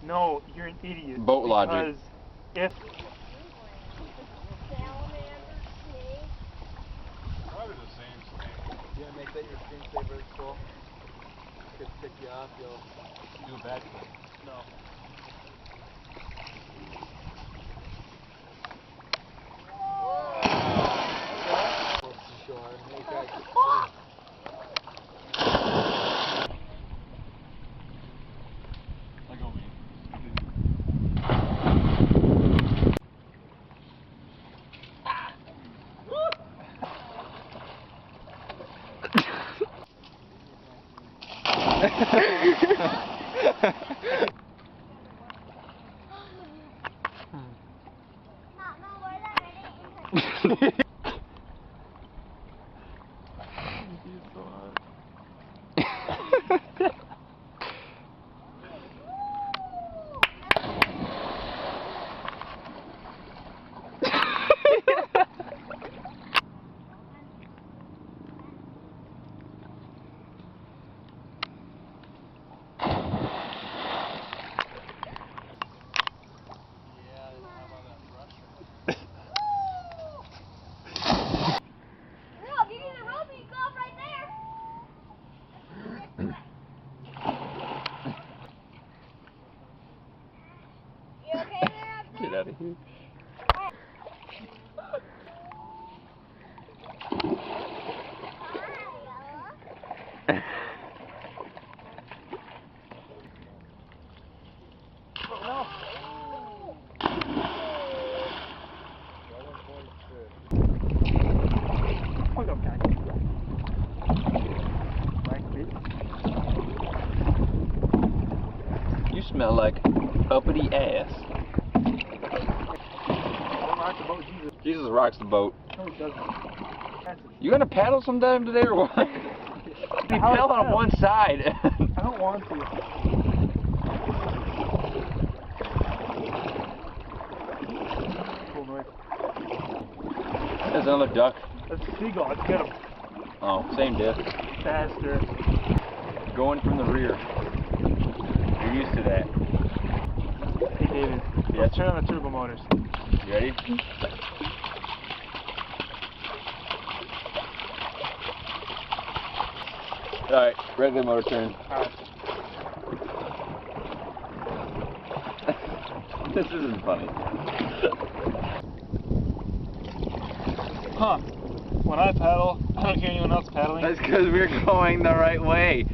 No, you're an idiot. Boat logic. Because if Probably the same snake. You gonna make that your screensaver at school? Kids pick you up, you'll Do a backflip. no. close to shore. Hey, guys. Let go, man. Get out of here. Hold up, guys. Black bitch. You smell like uppity ass. Don't rock the boat, Jesus. Jesus rocks the boat. No, it doesn't. That's it. You gonna paddle sometime today or what? You paddle on one side. I don't want to. Cool noise. There's another duck. That's a seagull. Let's get him. Oh, same diff. Faster. Going from the rear. You're used to that. Hey, David. Yeah. Let's turn on the turbo motors. You ready? Alright, regular motor turn. Alright. This isn't funny. Huh. When I paddle, I don't hear anyone else paddling. That's because we're going the right way.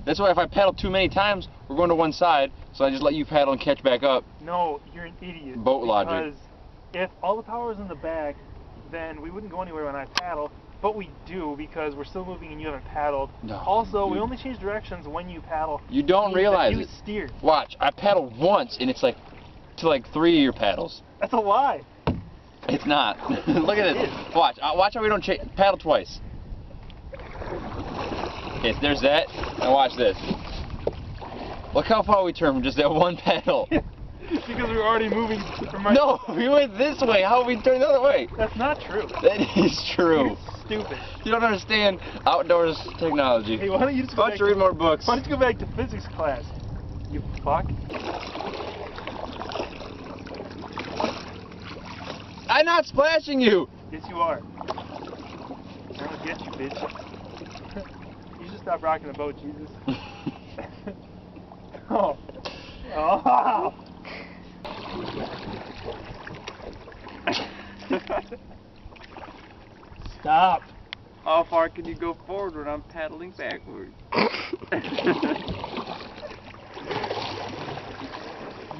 That's why if I paddle too many times, we're going to one side, so I just let you paddle and catch back up. No, you're an idiot. Boat logic. Because if all the power was in the back, then we wouldn't go anywhere when I paddle. But we do because we're still moving and you haven't paddled. No, Also, we dude. only change directions when you paddle. You don't Means that realize you it. steer. Watch, I paddled once, and it's like to like 3 of your paddles. That's a lie. It's not. Look at this. Watch. Watch how we don't paddle twice. Okay, so there's that. Now watch this. Look how far we turned from just that one paddle. Because we're already moving from my... No, we went this way. How we turned the other way? That's not true. That is true. You're stupid. You don't understand outdoors technology. Hey, why don't you just go Why back don't you read more books? Why don't you go back to physics class? You fuck. I'm not splashing you. Yes, you are. I'm gonna get you, bitch. You should stop rocking the boat, Jesus. Oh. Oh. Stop. How far can you go forward when I'm paddling backward?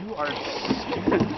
You are stupid.